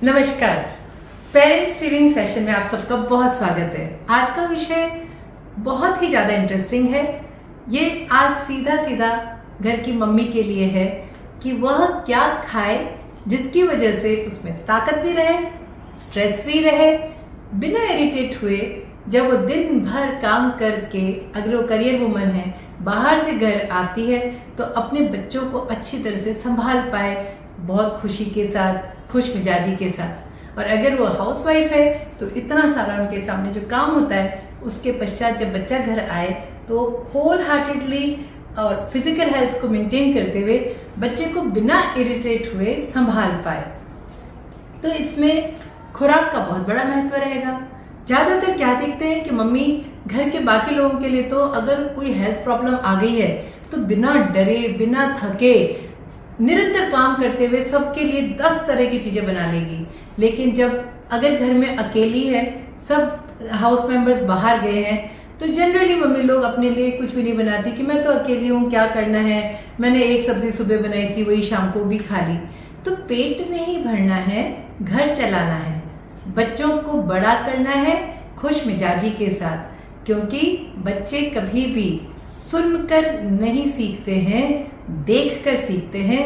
नमस्कार। Parents training session में आप सबका बहुत स्वागत है। आज का विषय बहुत ही ज़्यादा इंटरेस्टिंग है। ये आज सीधा सीधा घर की मम्मी के लिए है कि वह क्या खाए जिसकी वजह से उसमें ताकत भी रहे, स्ट्रेस फ्री रहे, बिना इरिटेट हुए। जब वो दिन भर काम करके, अगर वो करियर वुमन है, बाहर से घर आती है तो अपने बच्चों को अच्छी तरह से संभाल पाए, बहुत खुशी के साथ, खुश मिजाजी के साथ। और अगर वो हाउसवाइफ है तो इतना सारा उनके सामने जो काम होता है, उसके पश्चात जब बच्चा घर आए तो होल हार्टेडली और फिजिकल हेल्थ को मेंटेन करते हुए बच्चे को बिना इरिटेट हुए संभाल पाए। तो इसमें खुराक का बहुत बड़ा महत्व रहेगा। ज़्यादातर क्या देखते हैं कि मम्मी घर के बाकी लोगों के लिए तो अगर कोई हेल्थ प्रॉब्लम आ गई है तो बिना डरे, बिना थके, निरंतर काम करते हुए सबके लिए 10 तरह की चीजें बना लेगी। लेकिन जब अगर घर में अकेली है, सब हाउस मेंबर्स बाहर गए हैं, तो जनरली मम्मी लोग अपने लिए कुछ भी नहीं बनाती कि मैं तो अकेली हूँ, क्या करना है, मैंने एक सब्जी सुबह बनाई थी, वही शाम को भी खा ली। तो पेट नहीं भरना है, घर चलाना है, बच्चों को बड़ा करना है खुश मिजाजी के साथ। क्योंकि बच्चे कभी भी सुनकर नहीं सीखते हैं, देखकर सीखते हैं।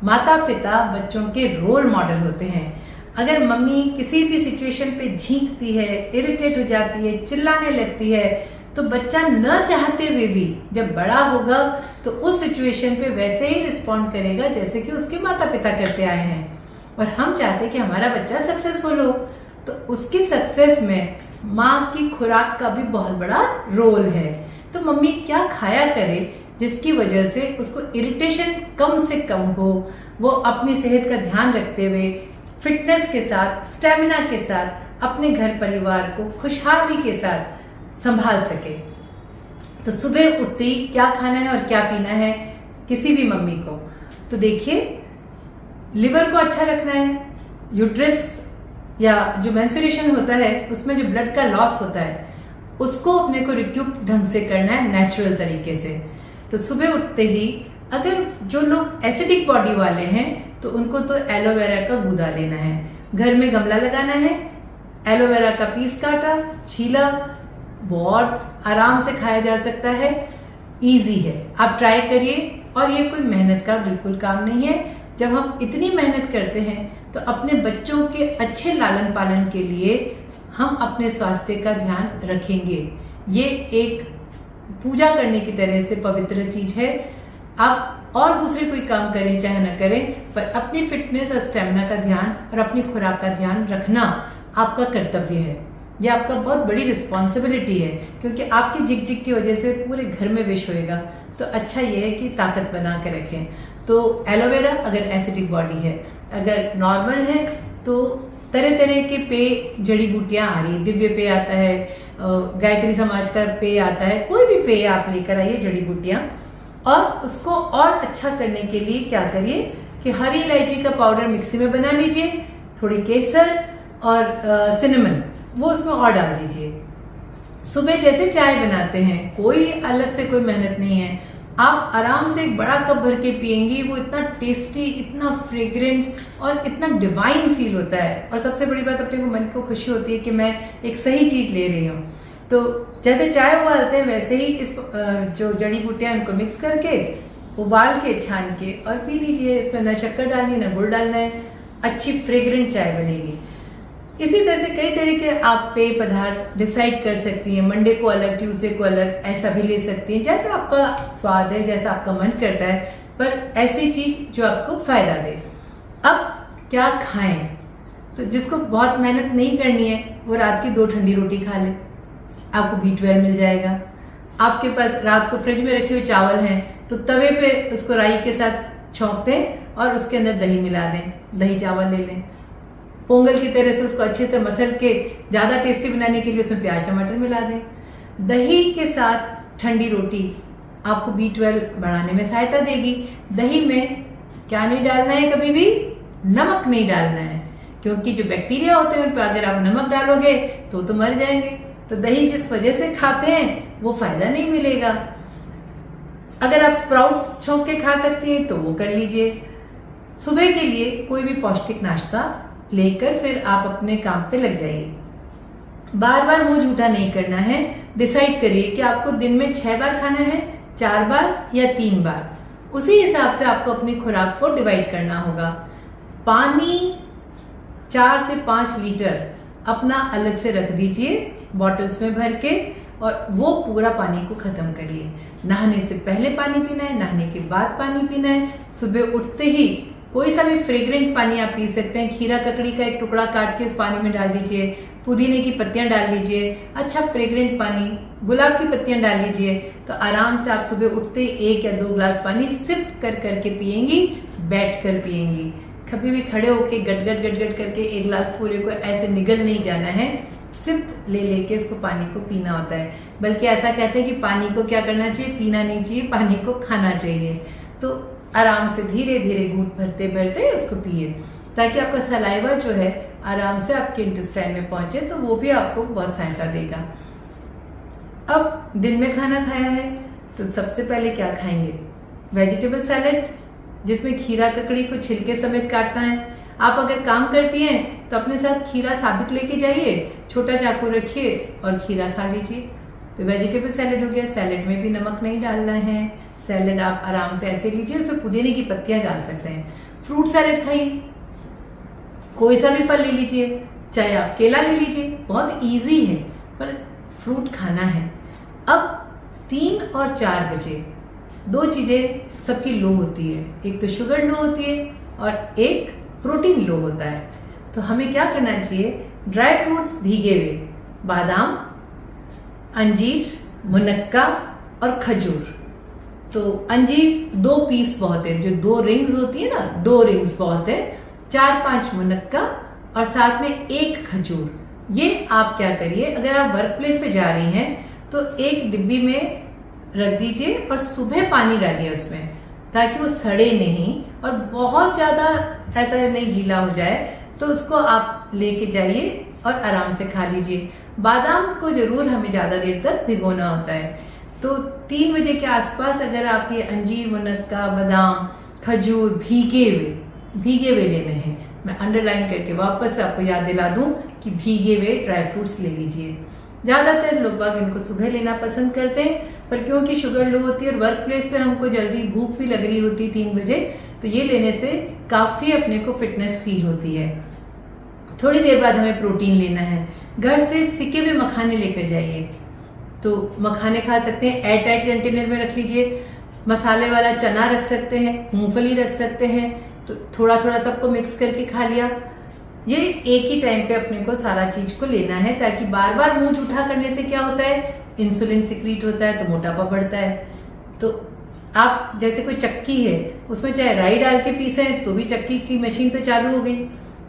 माता पिता बच्चों के रोल मॉडल होते हैं। अगर मम्मी किसी भी सिचुएशन पे झींकती है, इरिटेट हो जाती है, चिल्लाने लगती है, तो बच्चा न चाहते हुए भी जब बड़ा होगा तो उस सिचुएशन पे वैसे ही रिस्पॉन्ड करेगा जैसे कि उसके माता पिता करते आए हैं। और हम चाहते हैं कि हमारा बच्चा सक्सेसफुल हो, तो उसकी सक्सेस में माँ की खुराक का भी बहुत बड़ा रोल है। तो मम्मी क्या खाया करे जिसकी वजह से उसको इरिटेशन कम से कम हो, वो अपनी सेहत का ध्यान रखते हुए फिटनेस के साथ, स्टेमिना के साथ अपने घर परिवार को खुशहाली के साथ संभाल सके। तो सुबह उठते ही क्या खाना है और क्या पीना है किसी भी मम्मी को, तो देखिए, लिवर को अच्छा रखना है। यूट्रस या जो मेंस्ट्रुएशन होता है उसमें जो ब्लड का लॉस होता है उसको अपने को रिक्यूप ढंग से करना है, नेचुरल तरीके से। तो सुबह उठते ही अगर जो लोग एसिडिक बॉडी वाले हैं तो उनको तो एलोवेरा का गूदा लेना है, घर में गमला लगाना है, एलोवेरा का पीस काटा, छीला, बहुत आराम से खाया जा सकता है, इजी है, आप ट्राई करिए। और ये कोई मेहनत का बिल्कुल काम नहीं है। जब हम इतनी मेहनत करते हैं तो अपने बच्चों के अच्छे लालन पालन के लिए हम अपने स्वास्थ्य का ध्यान रखेंगे। ये एक पूजा करने की तरह से पवित्र चीज है। आप और दूसरे कोई काम करें चाहे न करें, पर अपनी फिटनेस और स्टेमिना का ध्यान और अपनी खुराक का ध्यान रखना आपका कर्तव्य है। यह आपका बहुत बड़ी रिस्पॉन्सिबिलिटी है, क्योंकि आपकी जिग जिग की वजह से पूरे घर में विष होएगा। तो अच्छा ये है कि ताकत बना के रखें। तो एलोवेरा अगर एसिडिक बॉडी है, अगर नॉर्मल है तो तरह तरह के पेय, जड़ी बूटियां आ रही, दिव्य पेय आता है, गायत्री समाज का पेय आता है, कोई भी पेय आप लेकर आइए, जड़ी बूटियां। और उसको और अच्छा करने के लिए क्या करिए कि हरी इलायची का पाउडर मिक्सी में बना लीजिए, थोड़ी केसर और सिनेमन वो उसमें और डाल दीजिए। सुबह जैसे चाय बनाते हैं, कोई अलग से कोई मेहनत नहीं है, आप आराम से एक बड़ा कप भर के पियेंगी, वो इतना टेस्टी, इतना फ्रेग्रेंट और इतना डिवाइन फील होता है। और सबसे बड़ी बात, अपने को मन को खुशी होती है कि मैं एक सही चीज ले रही हूँ। तो जैसे चाय उबालते हैं वैसे ही इस जो जड़ी बूटियां उनको मिक्स करके, उबाल के, छान के और पी लीजिए। इसमें न शक्कर डालनी, न गुड़ डालना है, अच्छी फ्रेग्रेंट चाय बनेगी। इसी तरह से कई तरह के आप पेय पदार्थ डिसाइड कर सकती हैं। मंडे को अलग, ट्यूसडे को अलग, ऐसा भी ले सकती हैं, जैसा आपका स्वाद है, जैसा आपका मन करता है, पर ऐसी चीज जो आपको फायदा दे। अब क्या खाएं? तो जिसको बहुत मेहनत नहीं करनी है वो रात की 2 ठंडी रोटी खा ले, आपको B12 मिल जाएगा। आपके पास रात को फ्रिज में रखे हुए चावल हैं तो तवे पे उसको राई के साथ छौंक दें और उसके अंदर दही मिला दें, दही चावल ले लें। पोंगल की तरह से उसको अच्छे से मसल के ज्यादा टेस्टी बनाने के लिए उसमें प्याज टमाटर मिला दें। दही के साथ ठंडी रोटी आपको B12 बढ़ाने में सहायता देगी। दही में क्या नहीं डालना है, कभी भी नमक नहीं डालना है, क्योंकि जो बैक्टीरिया होते हैं उन पर अगर आप नमक डालोगे तो मर जाएंगे। तो दही जिस वजह से खाते हैं वो फायदा नहीं मिलेगा। अगर आप स्प्राउट्स छौंक के खा सकती हैं तो वो कर लीजिए। सुबह के लिए कोई भी पौष्टिक नाश्ता लेकर फिर आप अपने काम पे लग जाइए। बार बार मुंह झूठा नहीं करना है। डिसाइड करिए कि आपको दिन में 6 बार खाना है, 4 बार या 3 बार। उसी हिसाब से आपको अपनी खुराक को डिवाइड करना होगा। पानी 4 से 5 लीटर अपना अलग से रख दीजिए बॉटल्स में भर के, और वो पूरा पानी को खत्म करिए। नहाने से पहले पानी पीना है, नहाने के बाद पानी पीना है। सुबह उठते ही कोई सा भी फ्रेग्रेंट पानी आप पी सकते हैं। खीरा ककड़ी का एक टुकड़ा काट के इस पानी में डाल दीजिए, पुदीने की पत्तियां डाल लीजिए, अच्छा फ्रेग्रेंट पानी, गुलाब की पत्तियां डाल लीजिए। तो आराम से आप सुबह उठते 1 या 2 ग्लास पानी सिप कर करके पिएंगी, बैठ कर पिएंगी। कभी भी खड़े होके गट गट गट गट करके 1 ग्लास पूरे को ऐसे निगल नहीं जाना है। सिप ले लेके इसको पानी को पीना होता है। बल्कि ऐसा कहते हैं कि पानी को क्या करना चाहिए, पीना नहीं चाहिए, पानी को खाना चाहिए। तो आराम से धीरे धीरे घूंट भरते भरते उसको पिए, ताकि आपका सलाइवा जो है आराम से आपके इंटेस्टाइन में पहुंचे, तो वो भी आपको बहुत सहायता देगा। अब दिन में खाना खाया है तो सबसे पहले क्या खाएंगे? वेजिटेबल सैलेड, जिसमें खीरा ककड़ी को छिलके समेत काटना है। आप अगर काम करती हैं तो अपने साथ खीरा साबित लेके जाइए, छोटा चाकू रखिए और खीरा खा लीजिए। तो वेजिटेबल सैलेड हो गया। सैलेड में भी नमक नहीं डालना है। सैलेड आप आराम से ऐसे लीजिए, उसमें पुदीने की पत्तियां डाल सकते हैं। फ्रूट सैलेड खाइए, कोई सा भी फल ले लीजिए, चाहे आप केला ले लीजिए, बहुत इजी है पर फ्रूट खाना है। अब 3 और 4 बजे 2 चीजें सबकी लो होती है, एक तो शुगर लो होती है और एक प्रोटीन लो होता है। तो हमें क्या करना चाहिए? ड्राई फ्रूट्स भीगे हुए, बादाम, अंजीर, मुनक्का और खजूर। तो अंजीर 2 पीस बहुत है, जो 2 रिंग्स होती है ना, 2 रिंग्स बहुत है। 4-5 मुनक्का और साथ में 1 खजूर। ये आप क्या करिए, अगर आप वर्क प्लेस पे जा रही हैं तो एक डिब्बी में रख दीजिए और सुबह पानी डालिए उसमें, ताकि वो सड़े नहीं और बहुत ज्यादा ऐसा नहीं गीला हो जाए। तो उसको आप लेके जाइए और आराम से खा लीजिए। बादाम को जरूर हमें ज्यादा देर तक भिगोना होता है। तो 3 बजे के आसपास अगर आप ये अंजीर, मुनक्का, बादाम, खजूर भीगे हुए लेने हैं। मैं अंडरलाइन करके वापस आपको याद दिला दूं कि भीगे हुए ड्राई फ्रूट्स ले लीजिए। ज्यादातर लोग बाग इनको सुबह लेना पसंद करते हैं, पर क्योंकि शुगर लो होती है और वर्क प्लेस पे हमको जल्दी भूख भी लग रही होती 3 बजे, तो ये लेने से काफी अपने को फिटनेस फील होती है। थोड़ी देर बाद हमें प्रोटीन लेना है। घर से सिके हुए मखाने लेकर जाइए। तो मखाने खा सकते हैं, एयर टाइट कंटेनर में रख लीजिए। मसाले वाला चना रख सकते हैं, मूंगफली रख सकते हैं। तो थोड़ा थोड़ा सबको मिक्स करके खा लिया। ये एक ही टाइम पे अपने को सारा चीज को लेना है, ताकि बार बार मुंह जूठा करने से क्या होता है, इंसुलिन सिक्रीट होता है तो मोटापा बढ़ता है। तो आप जैसे कोई चक्की है, उसमें चाहे राई डाल के पीसे तो भी चक्की की मशीन तो चालू हो गई।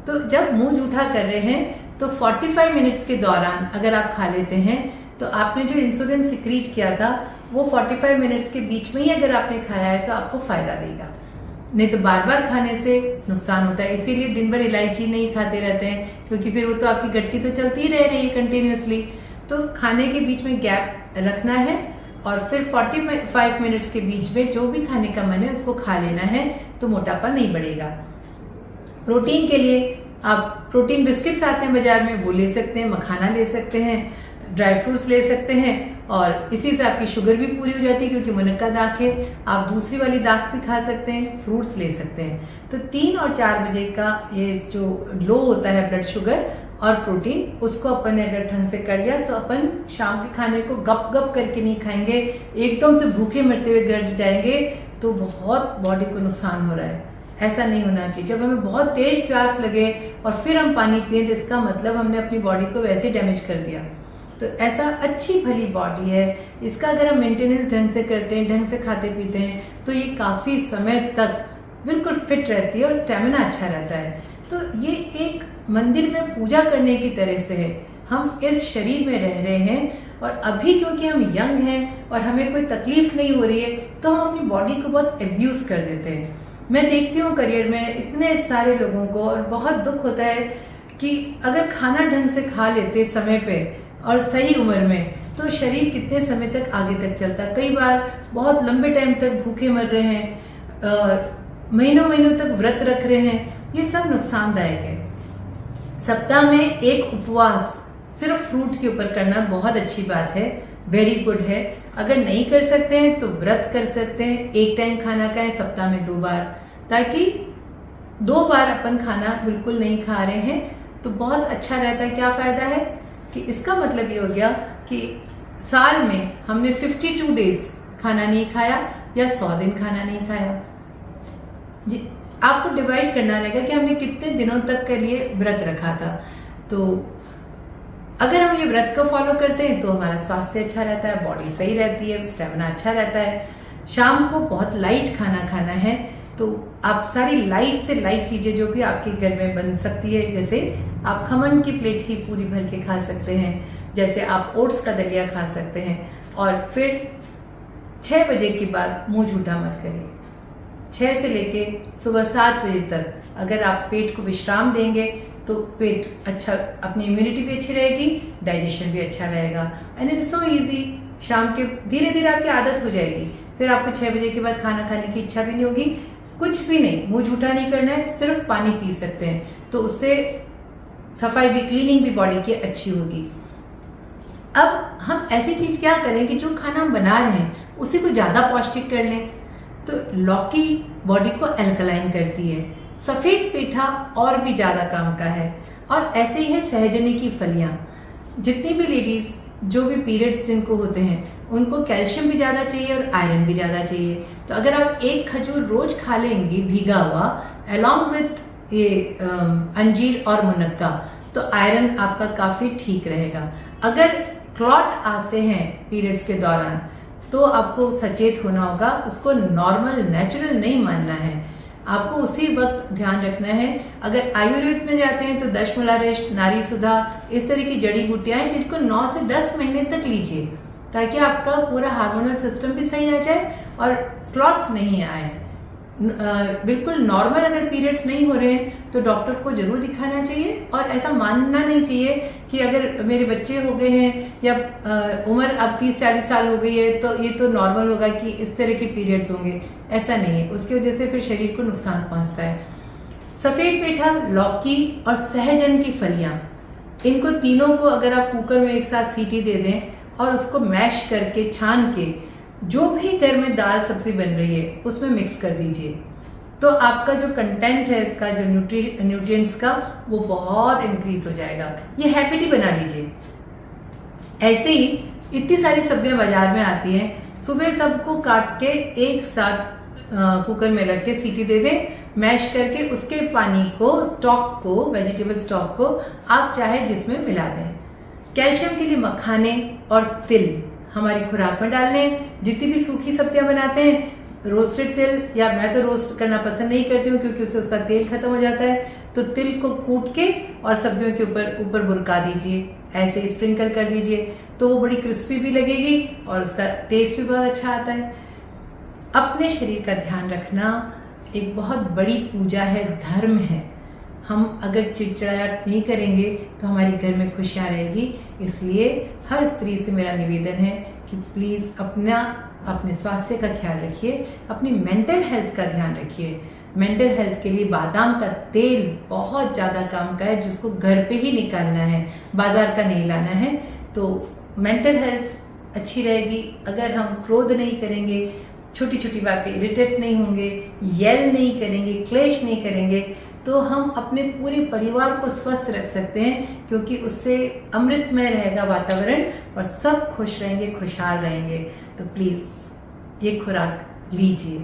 तो जब मुंह जूठा कर रहे हैं तो 45 मिनट्स के दौरान अगर आप खा लेते हैं तो आपने जो इंसुलिन सिक्रीट किया था वो 45 मिनट्स के बीच में ही अगर आपने खाया है तो आपको फायदा देगा। नहीं तो बार बार खाने से नुकसान होता है। इसीलिए दिन भर इलायची नहीं खाते रहते हैं, क्योंकि फिर वो तो आपकी गट्टी तो चलती ही रह रही है कंटिन्यूसली। तो खाने के बीच में गैप रखना है और फिर 45 मिनट्स के बीच में जो भी खाने का मन है उसको खा लेना है, तो मोटापा नहीं बढ़ेगा। प्रोटीन के लिए आप प्रोटीन बिस्किट्स आते हैं बाजार में, वो ले सकते हैं, मखाना ले सकते हैं, ड्राई फ्रूट्स ले सकते हैं, और इसी से आपकी शुगर भी पूरी हो जाती है, क्योंकि मुनक्का दाख है। आप दूसरी वाली दाख भी खा सकते हैं, फ्रूट्स ले सकते हैं। तो 3 और 4 बजे का ये जो लो होता है ब्लड शुगर और प्रोटीन, उसको अपन ने अगर ढंग से कर लिया तो अपन शाम के खाने को गप गप करके नहीं खाएंगे, एकदम से भूखे मरते हुए गिर जाएंगे तो बहुत बॉडी को नुकसान हो रहा है। ऐसा नहीं होना चाहिए। जब हमें बहुत तेज प्यास लगे और फिर हम पानी पिए तो इसका मतलब हमने अपनी बॉडी को वैसे डैमेज कर दिया। तो ऐसा अच्छी भली बॉडी है, इसका अगर हम मेंटेनेंस ढंग से करते हैं, ढंग से खाते पीते हैं, तो ये काफी समय तक बिल्कुल फिट रहती है और स्टेमिना अच्छा रहता है। तो ये एक मंदिर में पूजा करने की तरह से है। हम इस शरीर में रह रहे हैं और अभी क्योंकि हम यंग हैं और हमें कोई तकलीफ नहीं हो रही है, तो हम अपनी बॉडी को बहुत एब्यूज कर देते हैं। मैं देखती हूँ करियर में इतने सारे लोगों को, और बहुत दुख होता है कि अगर खाना ढंग से खा लेते समय पे और सही उम्र में, तो शरीर कितने समय तक आगे तक चलता। कई बार बहुत लंबे टाइम तक भूखे मर रहे हैं, महीनों महीनों तक व्रत रख रहे हैं, ये सब नुकसानदायक है। सप्ताह में एक उपवास सिर्फ फ्रूट के ऊपर करना बहुत अच्छी बात है, वेरी गुड है। अगर नहीं कर सकते हैं तो व्रत कर सकते हैं, एक टाइम खाना खाएं सप्ताह में 2 बार, ताकि 2 बार अपन खाना बिल्कुल नहीं खा रहे हैं तो बहुत अच्छा रहता है। क्या फायदा है कि इसका मतलब ये हो गया कि साल में हमने 52 डेज खाना नहीं खाया या 100 दिन खाना नहीं खाया। आपको डिवाइड करना रहेगा कि हमने कितने दिनों तक के लिए व्रत रखा था। तो अगर हम ये व्रत को फॉलो करते हैं तो हमारा स्वास्थ्य अच्छा रहता है, बॉडी सही रहती है, स्टेमिना अच्छा रहता है। शाम को बहुत लाइट खाना खाना है, तो आप सारी लाइट से लाइट चीज़ें जो भी आपके घर में बन सकती है, जैसे आप खमन की प्लेट ही पूरी भर के खा सकते हैं, जैसे आप ओट्स का दलिया खा सकते हैं। और फिर 6 बजे के बाद मुंह झूठा मत करिए। 6 से लेके सुबह 7 बजे तक अगर आप पेट को विश्राम देंगे तो पेट अच्छा, अपनी इम्यूनिटी भी अच्छी रहेगी, डाइजेशन भी अच्छा रहेगा। And it is so easy. शाम के धीरे धीरे आपकी आदत हो जाएगी, फिर आपको 6 बजे के बाद खाना खाने की इच्छा भी नहीं होगी। कुछ भी नहीं, मुंह झूठा नहीं करना है, सिर्फ पानी पी सकते हैं, तो उससे सफाई भी, क्लीनिंग भी बॉडी की अच्छी होगी। अब हम ऐसी चीज क्या करें कि जो खाना हम बना रहे हैं उसी को ज्यादा पौष्टिक कर लें। तो लौकी बॉडी को एल्कलाइन करती है, सफेद पेठा और भी ज्यादा काम का है, और ऐसे ही है सहजनी की फलियां। जितनी भी लेडीज जो भी पीरियड्स जिनको होते हैं उनको कैल्शियम भी ज्यादा चाहिए और आयरन भी ज्यादा चाहिए। तो अगर आप एक खजूर रोज खा लेंगी भीगा हुआ, अलॉन्ग विथ ये अंजीर और मुनक्का, तो आयरन आपका काफी ठीक रहेगा। अगर क्लॉट आते हैं पीरियड्स के दौरान तो आपको सचेत होना होगा, उसको नॉर्मल नेचुरल नहीं मानना है, आपको उसी वक्त ध्यान रखना है। अगर आयुर्वेद में जाते हैं तो दशमूलारिष्ट, नारी सुधा, इस तरह की जड़ी बूटियां हैं जिनको 9 से 10 महीने तक लीजिए, ताकि आपका पूरा हार्मोनल सिस्टम भी सही आ जाए और क्लॉट्स नहीं आए। बिल्कुल नॉर्मल अगर पीरियड्स नहीं हो रहे हैं तो डॉक्टर को जरूर दिखाना चाहिए, और ऐसा मानना नहीं चाहिए कि अगर मेरे बच्चे हो गए हैं या उम्र अब 30-40 साल हो गई है तो ये तो नॉर्मल होगा कि इस तरह के पीरियड्स होंगे। ऐसा नहीं है, उसकी वजह से फिर शरीर को नुकसान पहुंचता है। सफेद पेठा, लौकी और सहजन की फलियां, इनको तीनों को अगर आप कुकर में एक साथ सीटी दे दें और उसको मैश करके छान के जो भी घर में दाल सब्जी बन रही है उसमें मिक्स कर दीजिए, तो आपका जो कंटेंट है इसका, जो न्यूट्रिएंट्स का, वो बहुत इंक्रीज हो जाएगा। ये हैबिट ही बना लीजिए। ऐसे ही इतनी सारी सब्जियां बाजार में आती हैं, सुबह सबको काट के एक साथ कुकर में रख के सीटी दे दें, मैश करके उसके पानी को, स्टॉक को, वेजिटेबल स्टॉक को आप चाहे जिसमें मिला दें। कैल्शियम के लिए मखाने और तिल हमारी खुराक में डालने। जितनी भी सूखी सब्जियां बनाते हैं, रोस्टेड तिल, या मैं तो रोस्ट करना पसंद नहीं करती हूँ क्योंकि उससे उसका तेल खत्म हो जाता है, तो तिल को कूट के और सब्जियों के ऊपर बुरका दीजिए, ऐसे स्प्रिंकल कर दीजिए, तो वो बड़ी क्रिस्पी भी लगेगी और उसका टेस्ट भी बहुत अच्छा आता है। अपने शरीर का ध्यान रखना एक बहुत बड़ी पूजा है, धर्म है। हम अगर चिड़चिड़ाहट नहीं करेंगे तो हमारे घर में खुशियाँ रहेगी। इसलिए हर स्त्री से मेरा निवेदन है कि प्लीज़ अपने स्वास्थ्य का ख्याल रखिए, अपनी मेंटल हेल्थ का ध्यान रखिए। मेंटल हेल्थ के लिए बादाम का तेल बहुत ज़्यादा काम का है, जिसको घर पे ही निकालना है, बाजार का नहीं लाना है। तो मेंटल हेल्थ अच्छी रहेगी अगर हम क्रोध नहीं करेंगे, छोटी छोटी बात पे इरिटेट नहीं होंगे, येल नहीं करेंगे, क्लेश नहीं करेंगे, तो हम अपने पूरे परिवार को स्वस्थ रख सकते हैं, क्योंकि उससे अमृतमय रहेगा वातावरण और सब खुश रहेंगे, खुशहाल रहेंगे। तो प्लीज़ ये खुराक लीजिए।